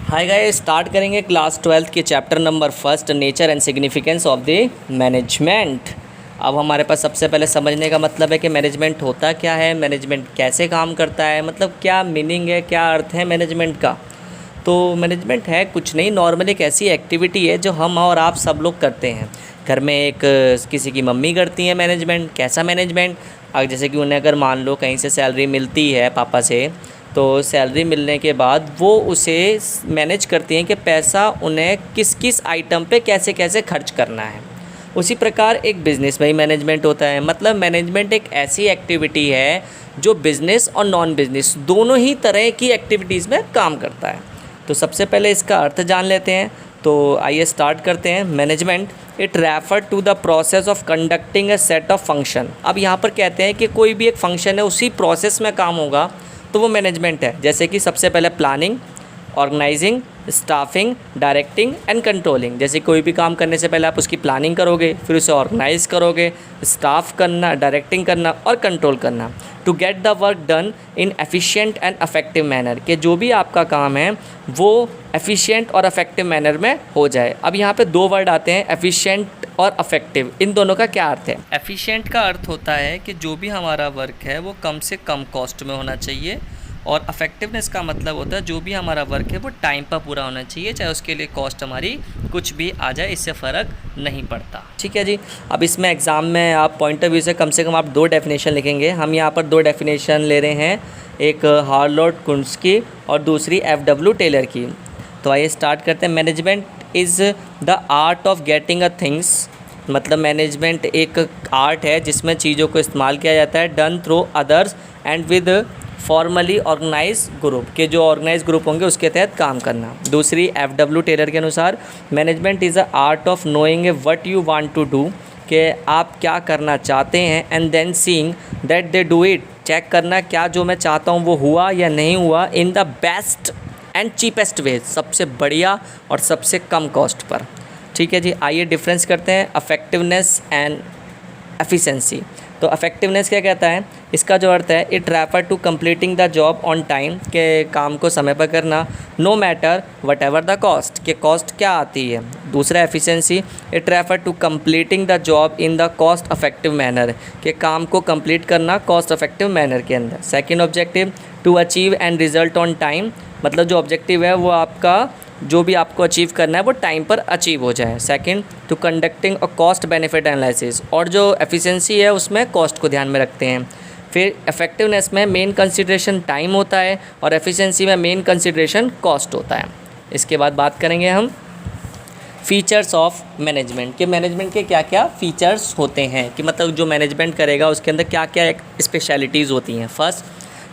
Hi guys, start करेंगे class 12 के chapter number first, nature and significance of the management. अब हमारे पास सबसे पहले समझने का मतलब है कि मैनेजमेंट होता क्या है, मैनेजमेंट कैसे काम करता है, मतलब क्या मीनिंग है, क्या अर्थ है मैनेजमेंट का। तो मैनेजमेंट है कुछ नहीं, नॉर्मल एक ऐसी एक्टिविटी है जो हम और आप सब लोग करते हैं। घर में एक किसी की मम्मी करती है मैनेजमेंट। कैसा मैनेजमेंट? जैसे कि उन्हें अगर मान लो कहीं से सैलरी मिलती है पापा से, तो सैलरी मिलने के बाद वो उसे मैनेज करती हैं कि पैसा उन्हें किस किस आइटम पे कैसे कैसे खर्च करना है। उसी प्रकार एक बिज़नेस में ही मैनेजमेंट होता है। मतलब मैनेजमेंट एक ऐसी एक्टिविटी है जो बिज़नेस और नॉन बिज़नेस दोनों ही तरह की एक्टिविटीज़ में काम करता है। तो सबसे पहले इसका अर्थ जान लेते हैं। तो आइए स्टार्ट करते हैं। Management it refer to the process of conducting a set of function. अब यहाँ पर कहते हैं कि कोई भी एक फंक्शन है उसी प्रोसेस में काम होगा तो वो मैनेजमेंट है। जैसे कि सबसे पहले planning, organising, staffing, directing and controlling. जैसे कोई भी काम करने से पहले आप उसकी प्लानिंग करोगे, फिर उसे ऑर्गेनाइज करोगे, स्टाफ करना, डायरेक्टिंग करना और कंट्रोल करना to get the work done in efficient and effective manner. कि जो भी आपका काम है वो एफिशिएंट और अफेक्टिव मैनर में हो जाए। अब यहाँ पे दो वर्ड आते हैं, एफिशिएंट और अफेक्टिव। इन दोनों का क्या अर्थ है? एफिशिएंट का अर्थ होता है कि जो भी हमारा वर्क है वो कम से कम कॉस्ट में होना चाहिए, और अफेक्टिवनेस का मतलब होता है जो भी हमारा वर्क है वो टाइम पर पूरा होना चाहिए, चाहे उसके लिए कॉस्ट हमारी कुछ भी आ जाए, इससे फ़र्क नहीं पड़ता। ठीक है जी। अब इसमें एग्ज़ाम में आप पॉइंट ऑफ व्यू से कम आप दो डेफिनेशन लिखेंगे। हम यहाँ पर दो डेफिनेशन ले रहे हैं, एक हार्लोट कुंस्की और दूसरी FW टेलर की। तो आइए स्टार्ट करते हैं। Management is the art of getting a things. मतलब मैनेजमेंट एक आर्ट है जिसमें चीज़ों को इस्तेमाल किया जाता है, done through others and with formally organize group. के जो ऑर्गेनाइज ग्रुप होंगे उसके तहत काम करना। दूसरी FW टेलर के अनुसार management is a art of knowing what you want to do, कि आप क्या करना चाहते हैं, and then seeing that they do it. Check करना क्या जो मैं चाहता हूँ वो हुआ या नहीं हुआ, in the best and cheapest way, सबसे बढ़िया और सबसे कम कॉस्ट पर। ठीक है जी। आइए डिफरेंस करते हैं अफेक्टिवनेस एंड एफिशिएंसी। तो अफेक्टिवनेस क्या कहता है? इसका जो अर्थ है, it refer to completing the job on time, के काम को समय पर करना, no matter whatever the cost, के कॉस्ट क्या आती है। दूसरा efficiency, it refer to completing the job in the cost effective manner, के काम को कंप्लीट करना कॉस्ट इफेक्टिव मैनर के अंदर। Second objective, to achieve end result on time. मतलब जो ऑब्जेक्टिव है वो आपका जो भी आपको अचीव करना है वो टाइम पर अचीव हो जाए। Second, to conducting a cost benefit analysis. और जो एफिशिएंसी है उसमें कॉस्ट को ध्यान में रखते हैं। फिर इफेक्टिवनेस में मेन कंसिडरेशन टाइम होता है और एफिशिएंसी में मेन कंसिडरेशन कॉस्ट होता है। इसके बाद बात करेंगे हम फीचर्स ऑफ मैनेजमेंट, कि मैनेजमेंट के क्या क्या फीचर्स होते हैं, कि मतलब जो मैनेजमेंट करेगा उसके अंदर क्या क्या स्पेशलिटीज़ होती हैं। First,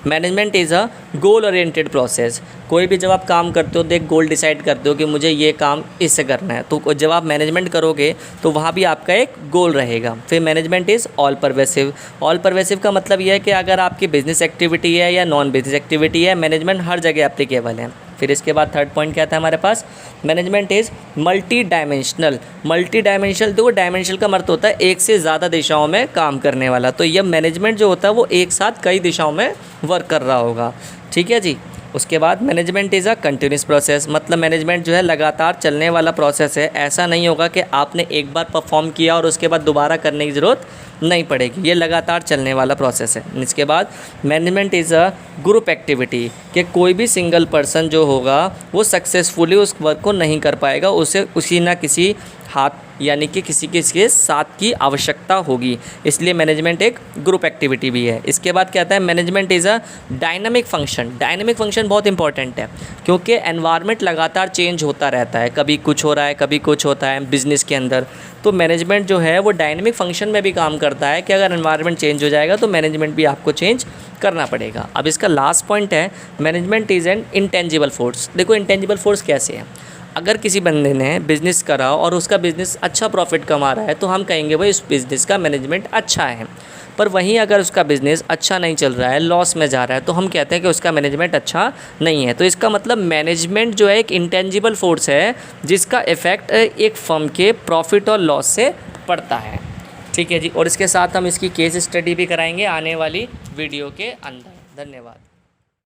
management is a goal oriented process. कोई भी जब आप काम करते हो तो एक गोल डिसाइड करते हो कि मुझे ये काम इससे करना है, तो जब आप मैनेजमेंट करोगे तो वहाँ भी आपका एक गोल रहेगा। फिर management is all pervasive. All pervasive का मतलब ये है कि अगर आपकी बिजनेस एक्टिविटी है या नॉन बिजनेस एक्टिविटी है, मैनेजमेंट हर जगह एप्लीकेबल है। फिर इसके बाद थर्ड पॉइंट क्या था हमारे पास? Management is multi dimensional. Multi dimensional, तो डायमेंशनल का मतलब होता है एक से ज़्यादा दिशाओं में काम करने वाला। तो यह मैनेजमेंट जो होता है वो एक साथ कई दिशाओं में वर्क कर रहा होगा। ठीक है जी। उसके बाद management is a continuous process. मतलब मैनेजमेंट जो है लगातार चलने वाला प्रोसेस है। ऐसा नहीं होगा कि आपने एक बार परफॉर्म किया और उसके बाद दोबारा करने की ज़रूरत नहीं पड़ेगी। ये लगातार चलने वाला प्रोसेस है। इसके बाद management is a group activity, कि कोई भी सिंगल पर्सन जो होगा वो सक्सेसफुली उस वर्क को नहीं कर पाएगा, उसे किसी ना किसी हाथ यानी कि किसी के साथ की आवश्यकता होगी। इसलिए मैनेजमेंट एक ग्रुप एक्टिविटी भी है। इसके बाद क्या आता है? Management is a dynamic function. Dynamic function बहुत इंपॉर्टेंट है क्योंकि एनवायरनमेंट लगातार चेंज होता रहता है, कभी कुछ हो रहा है कभी कुछ होता है बिज़नेस के अंदर। तो मैनेजमेंट जो है वो डायनामिक फंक्शन में भी काम करता है कि अगर एनवायरनमेंट चेंज हो जाएगा तो मैनेजमेंट भी आपको चेंज करना पड़ेगा। अब इसका लास्ट पॉइंट है, management is an intangible force. देखो इंटेंजिबल फोर्स कैसे है? अगर किसी बंदे ने बिज़नेस करा और उसका बिज़नेस अच्छा प्रॉफिट कमा रहा है तो हम कहेंगे भाई उस बिज़नेस का मैनेजमेंट अच्छा है। पर वहीं अगर उसका बिज़नेस अच्छा नहीं चल रहा है, लॉस में जा रहा है, तो हम कहते हैं कि उसका मैनेजमेंट अच्छा नहीं है। तो इसका मतलब मैनेजमेंट जो है एक इंटेंजिबल फोर्स है जिसका इफ़ेक्ट एक फर्म के प्रॉफिट और लॉस से पड़ता है। ठीक है जी। और इसके साथ हम इसकी केस स्टडी भी कराएंगे आने वाली वीडियो के अंदर। धन्यवाद।